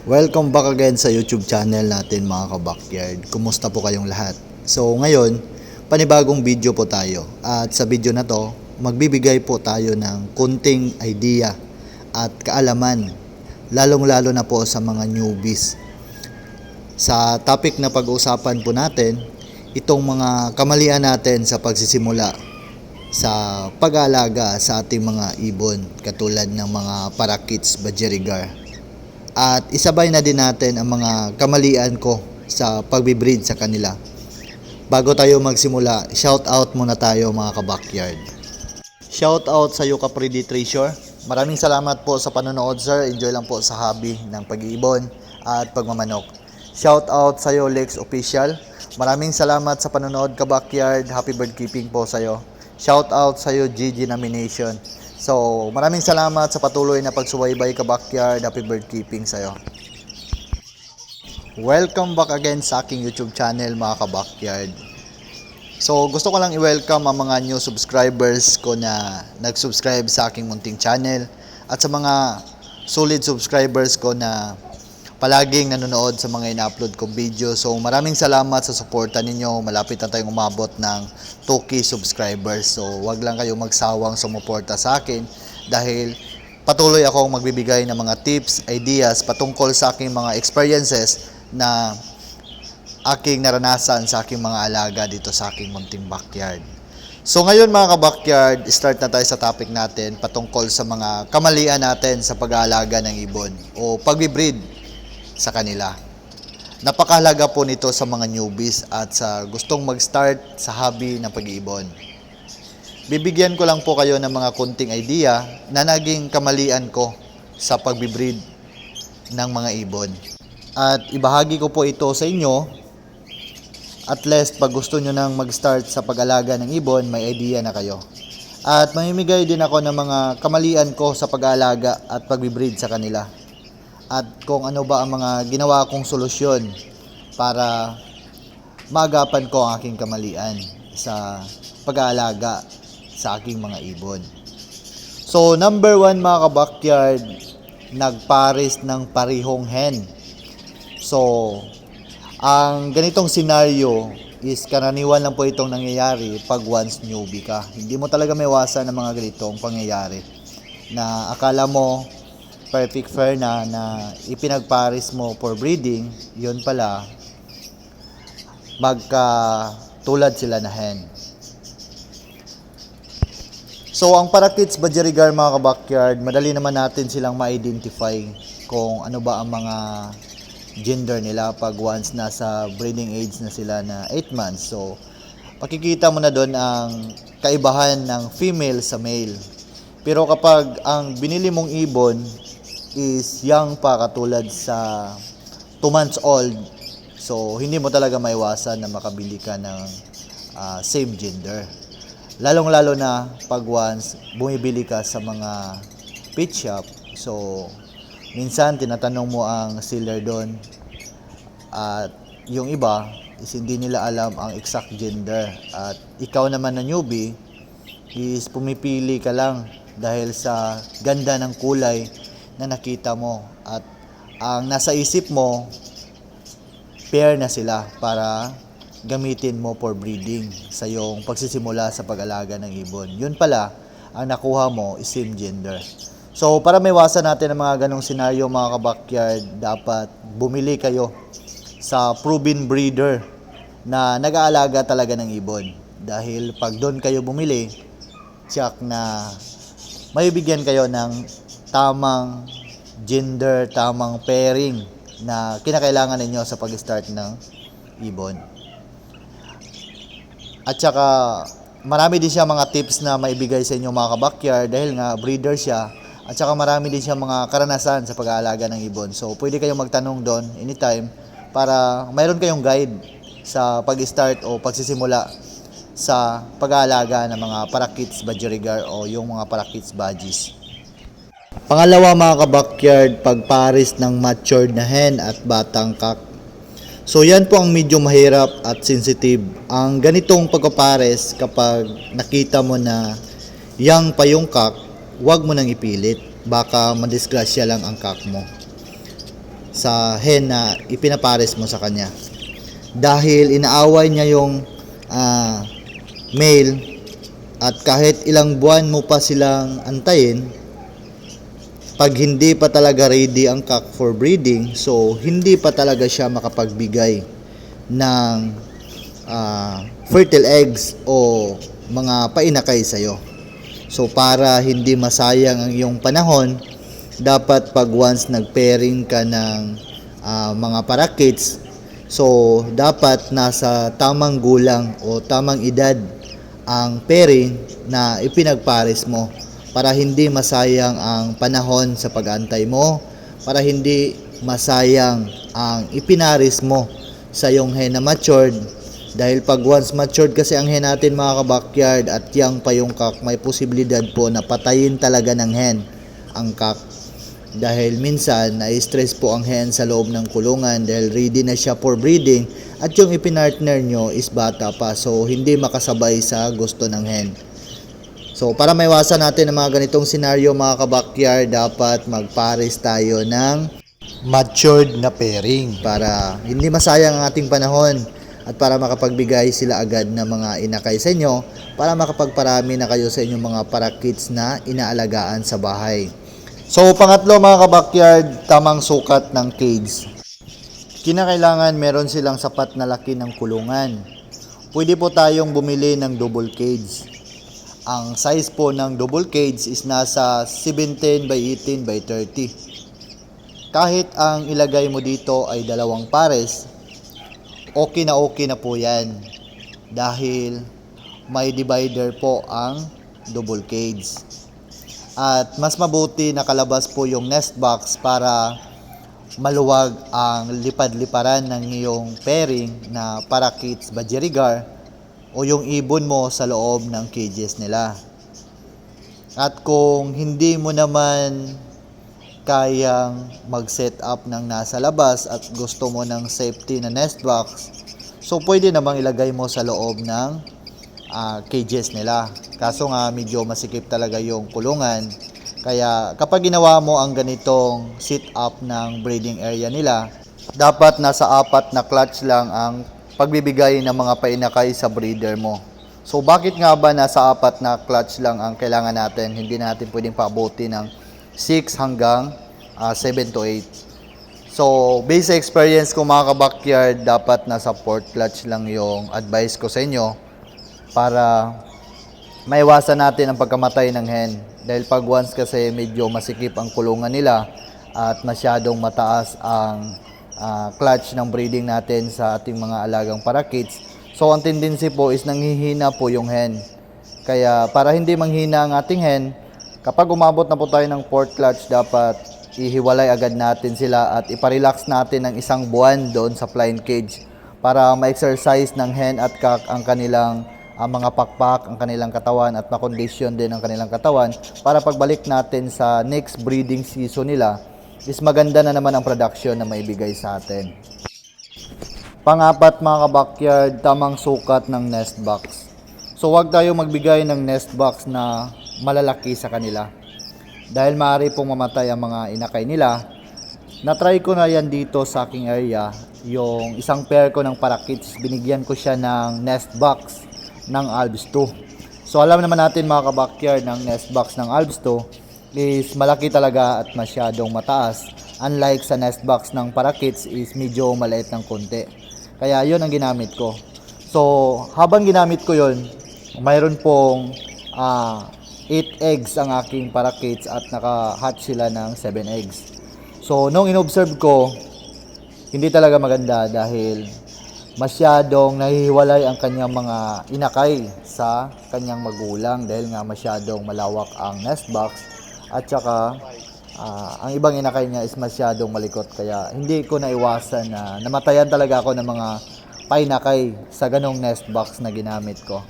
Welcome back again sa YouTube channel natin mga ka-backyard. Kumusta po kayong lahat? So ngayon, panibagong video po tayo. At sa video na to, magbibigay po tayo ng kunting idea at kaalaman, lalong-lalo na po sa mga newbies. Sa topic na pag-uusapan po natin, itong mga kamalian natin sa pagsisimula sa pag-aalaga sa ating mga ibon, katulad ng mga parakits, budgerigar. At isabay na din natin ang mga kamalian ko sa pagbibreed sa kanila. Bago tayo magsimula, shout out muna tayo mga ka-backyard. Shout out sa iyo Capri Treasure. Maraming salamat po sa panonood sir. Enjoy lang po sa hobby ng pag-iibon at pagmamanok. Shout out sa iyo Lex Official. Maraming salamat sa panonood ka-backyard. Happy bird keeping po sa iyo. Shout out sa iyo GG Nomination. So, maraming salamat sa patuloy na pagsubaybay ka-backyard. Happy bird keeping sa'yo. Welcome back again sa aking YouTube channel mga ka-backyard. So, gusto ko lang i-welcome ang mga new subscribers ko na nag-subscribe sa aking munting channel. At sa mga solid subscribers ko na palaging nanonood sa mga ina-upload kong video. So, maraming salamat sa suporta ninyo. Malapit na tayong umabot ng 2K subscribers. So, wag lang kayong magsawang sumuporta sa akin dahil patuloy akong magbibigay ng mga tips, ideas patungkol sa aking mga experiences na aking naranasan sa aking mga alaga dito sa aking munting backyard. So, ngayon mga ka-backyard, start na tayo sa topic natin patungkol sa mga kamalian natin sa pag-aalaga ng ibon o pag-breed sa kanila. Napakahalaga po nito sa mga newbies at sa gustong mag-start sa hobby ng pag-iibon. Bibigyan ko lang po kayo ng mga kunting idea na naging kamalian ko sa pag-breed ng mga ibon. At ibahagi ko po ito sa inyo. At least pag gusto nyo nang mag-start sa pag-alaga ng ibon, may idea na kayo. At mamimigay din ako ng mga kamalian ko sa pag-aalaga at pag-breed sa kanila. At kung ano ba ang mga ginawa kong solusyon para maagapan ko ang aking kamalian sa pag-aalaga sa aking mga ibon. So, number 1 mga ka-backyard, nagpares ng parihong hen. So, ang ganitong senaryo is karaniwan lang po itong nangyayari pag once newbie ka. Hindi mo talaga may iwasan ng mga ganitong pangyayari na akala mo perfect fair na ipinagpares mo for breeding, yun pala magkatulad sila na hen. So ang parakits budgerigar mga ka-backyard, madali naman natin silang ma-identify kung ano ba ang mga gender nila pag once nasa breeding age na sila na 8 months. So makikita mo na doon ang kaibahan ng female sa male. Pero kapag ang binili mong ibon is young pa katulad sa 2 months old, so hindi mo talaga maiwasan na makabili ka ng same gender. Lalong-lalo na pag once bumibili ka sa mga pet shop, so minsan tinatanong mo ang seller doon at yung iba is hindi nila alam ang exact gender. At ikaw naman na newbie is pumipili ka lang dahil sa ganda ng kulay na nakita mo at ang nasa isip mo pair na sila para gamitin mo for breeding sa iyong pagsisimula sa pag-alaga ng ibon. Yun pala, ang nakuha mo is same gender. So para maiwasan natin ang mga ganong senaryo mga ka-backyard, dapat bumili kayo sa proven breeder na nag-aalaga talaga ng ibon. Dahil pag doon kayo bumili, check na may bigyan kayo ng tamang gender, tamang pairing na kinakailangan ninyo sa pag-start ng ibon. At saka marami din siya mga tips na maibigay sa inyo mga ka-backyard dahil nga breeder siya. At saka marami din siya mga karanasan sa pag-aalaga ng ibon. So pwede kayong magtanong doon anytime para mayroon kayong guide sa pag-start o pagsisimula sa pag-aalaga ng mga parakits budgerigar o yung mga parakits budgies. Pangalawa mga ka-backyard, pagpares ng matured na hen at batang cock. So yan po ang medyo mahirap at sensitive. Ang ganitong pagpapares kapag nakita mo na young pa yung cock, huwag mo nang ipilit. Baka madisgrasya lang ang cock mo. sa hen na ipinapares mo sa kanya. Dahil inaaway niya yung male at kahit ilang buwan mo pa silang antayin, pag hindi pa talaga ready ang cock for breeding, so hindi pa talaga siya makapagbigay ng fertile eggs o mga painakay sa'yo. So para hindi masayang ang iyong panahon, dapat pag once nag-pairing ka ng mga parakeets, so dapat nasa tamang gulang o tamang edad ang pairing na ipinagpares mo para hindi masayang ang panahon sa pag-antay mo, para hindi masayang ang ipinaris mo sa iyong hen na matured. Dahil pag once matured kasi ang hen natin mga ka-backyard at young pa yung cock, may posibilidad po na patayin talaga ng hen ang cock. Dahil minsan na-stress po ang hen sa loob ng kulungan dahil ready na siya for breeding at yung ipinartner nyo is bata pa, so hindi makasabay sa gusto ng hen. So para maiwasan natin ang mga ganitong senaryo mga ka-backyard, dapat magpares tayo ng matured na pairing para hindi masayang ang ating panahon at para makapagbigay sila agad ng mga inakay sa inyo, para makapagparami na kayo sa inyong mga parakeets na inaalagaan sa bahay. So pangatlo mga ka-backyard, tamang sukat ng cage. Kinakailangan meron silang sapat na laki ng kulungan. Pwede po tayong bumili ng double cage. Ang size po ng double cage is nasa 17 by 18 by 30. Kahit ang ilagay mo dito ay dalawang pares, okay na po yan. Dahil may divider po ang double cage. At mas mabuti nakalabas po yung nest box para maluwag ang lipad-liparan ng iyong pairing na parakeets budgerigar o yung ibon mo sa loob ng cages nila. At kung hindi mo naman kayang mag-set up ng nasa labas at gusto mo ng safety na nest box, so pwede namang ilagay mo sa loob ng cages nila. Kaso nga medyo masikip talaga yung kulungan. Kaya kapag ginawa mo ang ganitong sit up ng breeding area nila, dapat nasa 4 na clutch lang ang pagbibigay ng mga painakay sa breeder mo. So bakit nga ba nasa 4 na clutch lang ang kailangan natin? Hindi natin pwedeng paabuti ng 6 hanggang 7 to 8. So based sa experience ko mga ka-backyard, dapat nasa 4 clutch lang yung advice ko sa inyo para maiwasan natin ang pagkamatay ng hen. Dahil pag once kasi medyo masikip ang kulungan nila at masyadong mataas ang clutch ng breeding natin sa ating mga alagang parakeets, so ang tendency po is nanghihina po yung hen. Kaya para hindi manghina ang ating hen, kapag umabot na po tayo ng 4th clutch, dapat ihiwalay agad natin sila at iparelax natin ng 1 buwan doon sa flying cage para ma-exercise ng hen at cock ang kanilang mga pakpak, ang kanilang katawan at makondisyon din ang kanilang katawan para pagbalik natin sa next breeding season nila is maganda na naman ang production na maibigay sa atin. Pang-4 mga ka-backyard, tamang sukat ng nest box. So wag tayo magbigay ng nest box na malalaki sa kanila dahil maaari pong mamatay ang mga inakay nila. Na-try ko na yan dito sa aking area. Yung isang pair ko ng parakeets, binigyan ko siya ng nest box ng Alps 2. So alam naman natin mga ka-backyard, ng nest box ng Alps 2 is malaki talaga at masyadong mataas. Unlike sa nest box ng parakeets is medyo maliit ng konti. Kaya yun ang ginamit ko. So habang ginamit ko yun, mayroon pong 8 eggs ang aking parakeets at naka-hatch sila ng 7 eggs. So nung inobserve ko, hindi talaga maganda dahil masyadong nahihiwalay ang kanyang mga inakay sa kanyang magulang dahil nga masyadong malawak ang nest box. At saka ang ibang inakay niya is masyadong malikot, kaya hindi ko naiwasan na namatayan talaga ako ng mga painakay sa ganong nest box na ginamit ko.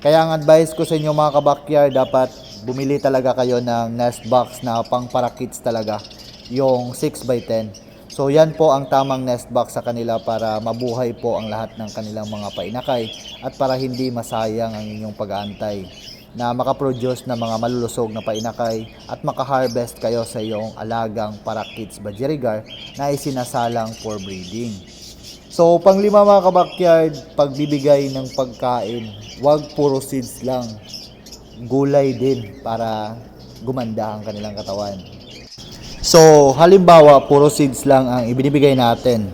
Kaya ang advice ko sa inyo mga ka-backyard, dapat bumili talaga kayo ng nest box na pang parakeets talaga, yung 6x10. So yan po ang tamang nest box sa kanila para mabuhay po ang lahat ng kanilang mga painakay at para hindi masayang ang inyong pag-aantay. na makaproduce ng mga malulusog na painakay at makaharvest kayo sa iyong alagang parakeets budgerigar na isinasalang for breeding. So, panglima mga kabakyard, pagbibigay ng pagkain, wag puro seeds lang. Gulay din para gumanda ang kanilang katawan. So, halimbawa, puro seeds lang ang ibinibigay natin.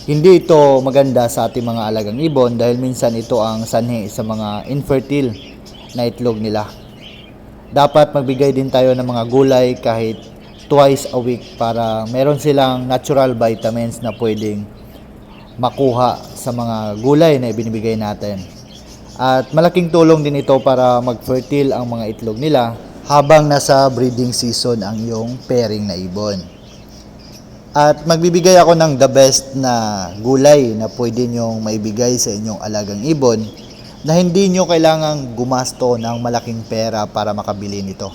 Hindi ito maganda sa ating mga alagang ibon dahil minsan ito ang sanhi sa mga infertile na itlog nila. Dapat magbigay din tayo ng mga gulay kahit twice a week para meron silang natural vitamins na pwedeng makuha sa mga gulay na ibinibigay natin. At malaking tulong din ito para mag-fertile ang mga itlog nila habang nasa breeding season ang iyong pairing na ibon. At magbibigay ako ng the best na gulay na pwede nyong maibigay sa inyong alagang ibon na hindi nyo kailangang gumasto ng malaking pera para makabili nito.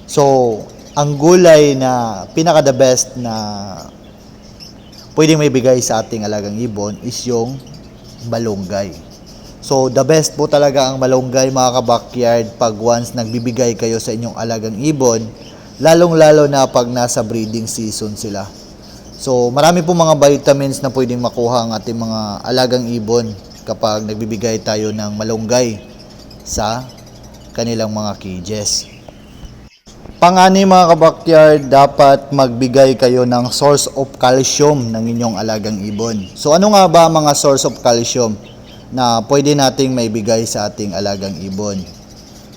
So, ang gulay na pinaka the best na pwedeng maibigay sa ating alagang ibon is yung malunggay. So, the best po talaga ang malunggay mga ka-backyard pag once nagbibigay kayo sa inyong alagang ibon, lalong-lalo na pag nasa breeding season sila. So, marami po mga vitamins na pwedeng makuha ang ating mga alagang ibon kapag nagbibigay tayo ng malunggay sa kanilang mga cages. Pang-ani mga ka-backyard, dapat magbigay kayo ng source of calcium ng inyong alagang ibon. So, ano nga ba mga source of calcium na pwede nating maibigay sa ating alagang ibon?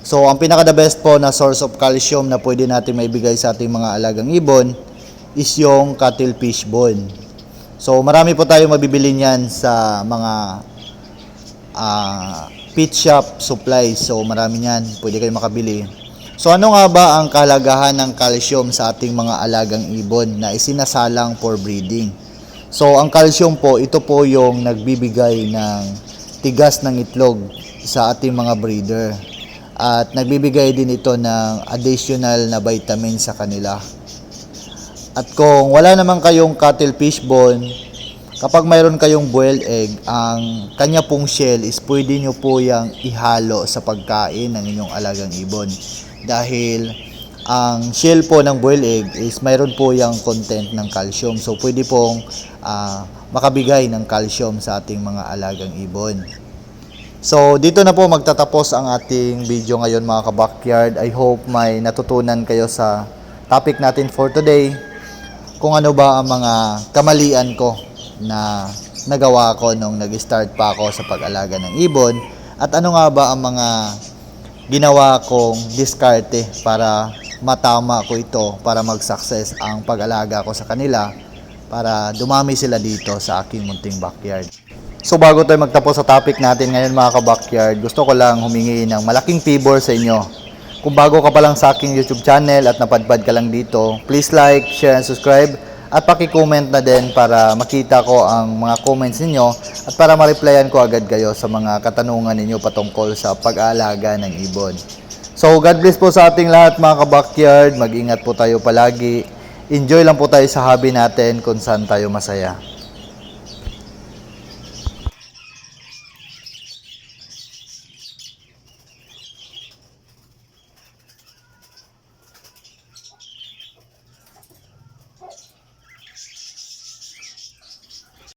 So, ang pinaka-the best po na source of calcium na pwede natin maibigay sa ating mga alagang ibon is yung cuttlefish bone. So, marami po tayong mabibili niyan sa mga pet shop supplies. So, marami niyan. Pwede kayo makabili. So, ano nga ba ang kahalagahan ng calcium sa ating mga alagang ibon na isinasalang for breeding? So, ang calcium po, ito po yung nagbibigay ng tigas ng itlog sa ating mga breeder. At nagbibigay din ito ng additional na vitamin sa kanila. At kung wala naman kayong cuttlefish bone, kapag mayroon kayong boiled egg, ang kanya pong shell is pwede nyo po yung ihalo sa pagkain ng inyong alagang ibon. Dahil ang shell po ng boiled egg is mayroon po yung content ng calcium. So pwede pong makabigay ng calcium sa ating mga alagang ibon. So, dito na po magtatapos ang ating video ngayon mga ka-backyard. I hope may natutunan kayo sa topic natin for today. Kung ano ba ang mga kamalian ko na nagawa ko nung nag-start pa ako sa pag-alaga ng ibon. At ano nga ba ang mga ginawa kong diskarte para matama ko ito, para mag-success ang pag-alaga ko sa kanila, para dumami sila dito sa aking munting backyard. So bago tayo magtapos sa topic natin ngayon mga ka-backyard, gusto ko lang humingi ng malaking favor sa inyo. Kung bago ka pa lang sa aking YouTube channel at napadpad ka lang dito, please like, share, and subscribe. At paki-comment na din para makita ko ang mga comments ninyo at para ma-replyan ko agad kayo sa mga katanungan ninyo patungkol sa pag-aalaga ng ibon. So God bless po sa ating lahat mga ka-backyard. Mag-ingat po tayo palagi. Enjoy lang po tayo sa hobby natin kung saan tayo masaya.